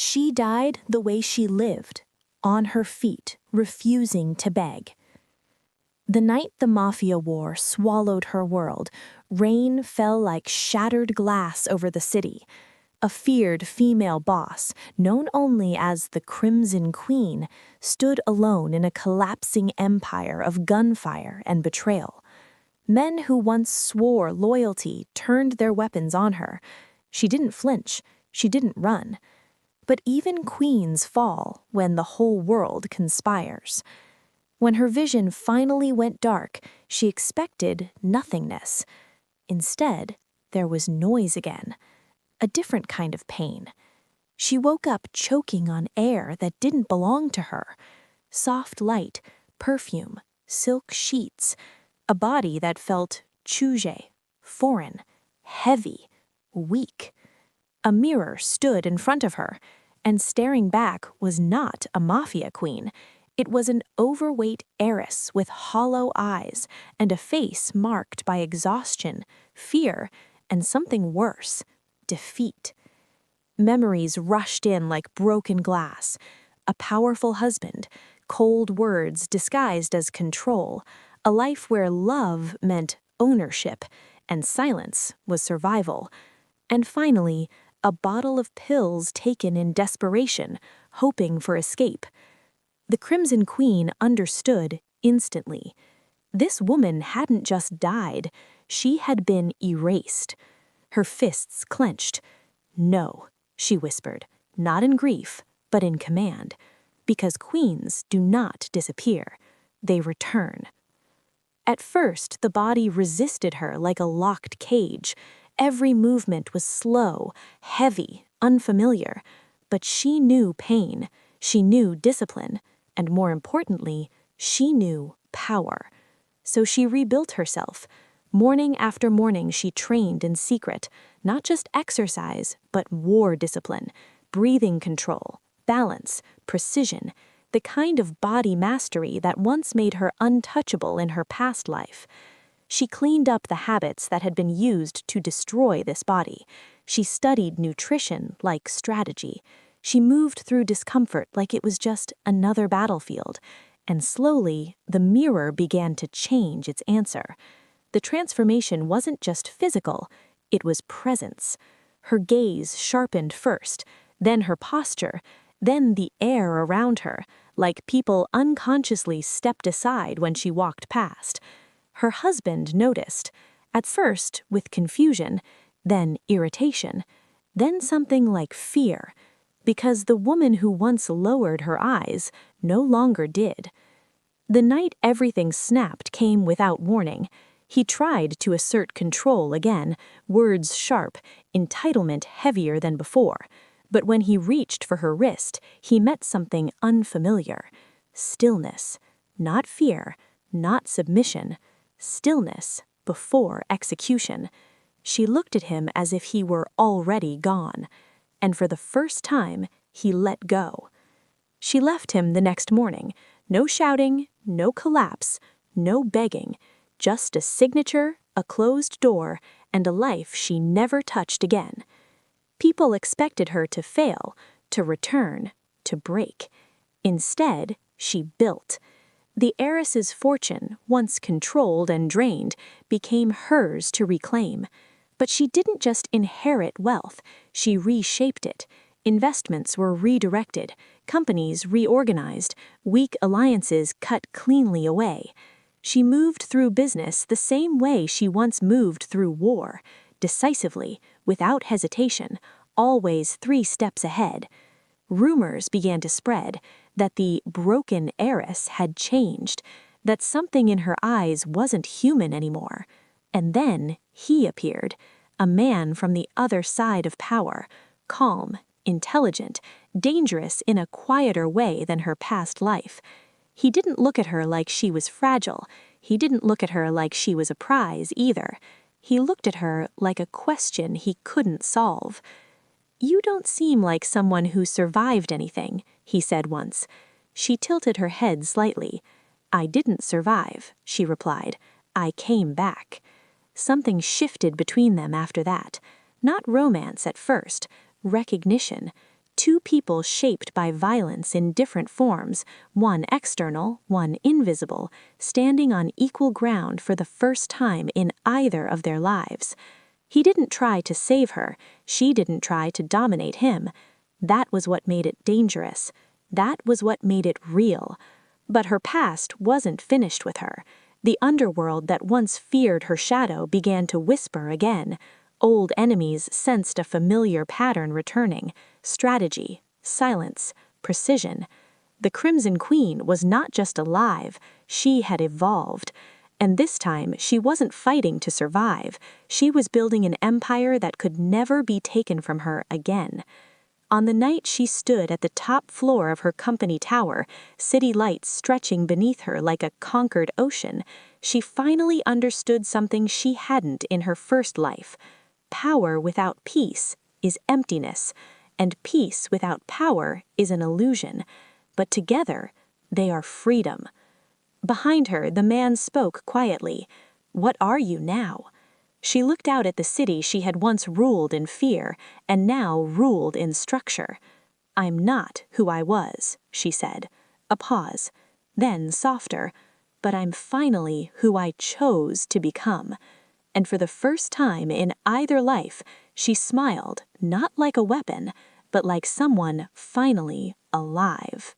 She died the way she lived, on her feet, refusing to beg. The night the mafia war swallowed her world, rain fell like shattered glass over the city. A feared female boss, known only as the Crimson Queen, stood alone in a collapsing empire of gunfire and betrayal. Men who once swore loyalty turned their weapons on her. She didn't flinch, she didn't run. But even queens fall when the whole world conspires. When her vision finally went dark, she expected nothingness. Instead, there was noise again, a different kind of pain. She woke up choking on air that didn't belong to her. Soft light, perfume, silk sheets, a body that felt chouje, foreign, heavy, weak. A mirror stood in front of her, and staring back was not a mafia queen. It was an overweight heiress with hollow eyes and a face marked by exhaustion, fear, and something worse, defeat. Memories rushed in like broken glass. A powerful husband, cold words disguised as control, a life where love meant ownership and silence was survival. And finally, a bottle of pills taken in desperation, hoping for escape. The Crimson Queen understood instantly. This woman hadn't just died, she had been erased. Her fists clenched. "No," she whispered, not in grief, but in command. Because queens do not disappear, they return. At first, the body resisted her like a locked cage. Every movement was slow, heavy, unfamiliar. But she knew pain, she knew discipline, and more importantly, she knew power. So she rebuilt herself. Morning after morning she trained in secret, not just exercise, but war discipline, breathing control, balance, precision, the kind of body mastery that once made her untouchable in her past life. She cleaned up the habits that had been used to destroy this body. She studied nutrition like strategy. She moved through discomfort like it was just another battlefield. And slowly, the mirror began to change its answer. The transformation wasn't just physical, it was presence. Her gaze sharpened first, then her posture, then the air around her, like people unconsciously stepped aside when she walked past. Her husband noticed, at first with confusion, then irritation, then something like fear, because the woman who once lowered her eyes no longer did. The night everything snapped came without warning. He tried to assert control again, words sharp, entitlement heavier than before. But when he reached for her wrist, he met something unfamiliar. Stillness. Not fear, not submission. Stillness before execution. She looked at him as if he were already gone. And for the first time, he let go. She left him the next morning. No shouting, no collapse, no begging. Just a signature, a closed door, and a life she never touched again. People expected her to fail, to return, to break. Instead, she built. The heiress's fortune, once controlled and drained, became hers to reclaim. But she didn't just inherit wealth, she reshaped it. Investments were redirected, companies reorganized, weak alliances cut cleanly away. She moved through business the same way she once moved through war, decisively, without hesitation, always 3 steps ahead. Rumors began to spread that the broken heiress had changed, that something in her eyes wasn't human anymore. And then he appeared, a man from the other side of power, calm, intelligent, dangerous in a quieter way than her past life. He didn't look at her like she was fragile. He didn't look at her like she was a prize either. He looked at her like a question he couldn't solve. "You don't seem like someone who survived anything," he said once. She tilted her head slightly. "I didn't survive," she replied. "I came back." Something shifted between them after that. Not romance at first, recognition. Two people shaped by violence in different forms, one external, one invisible, standing on equal ground for the first time in either of their lives. He didn't try to save her, she didn't try to dominate him. That was what made it dangerous. That was what made it real. But her past wasn't finished with her. The underworld that once feared her shadow began to whisper again. Old enemies sensed a familiar pattern returning: strategy, silence, precision. The Crimson Queen was not just alive, she had evolved. And this time, she wasn't fighting to survive. She was building an empire that could never be taken from her again. On the night she stood at the top floor of her company tower, city lights stretching beneath her like a conquered ocean, she finally understood something she hadn't in her first life. Power without peace is emptiness, and peace without power is an illusion. But together, they are freedom. Behind her, the man spoke quietly. "What are you now?" She looked out at the city she had once ruled in fear, and now ruled in structure. "I'm not who I was," she said. A pause. Then, softer, "But I'm finally who I chose to become." And for the first time in either life, she smiled, not like a weapon, but like someone finally alive.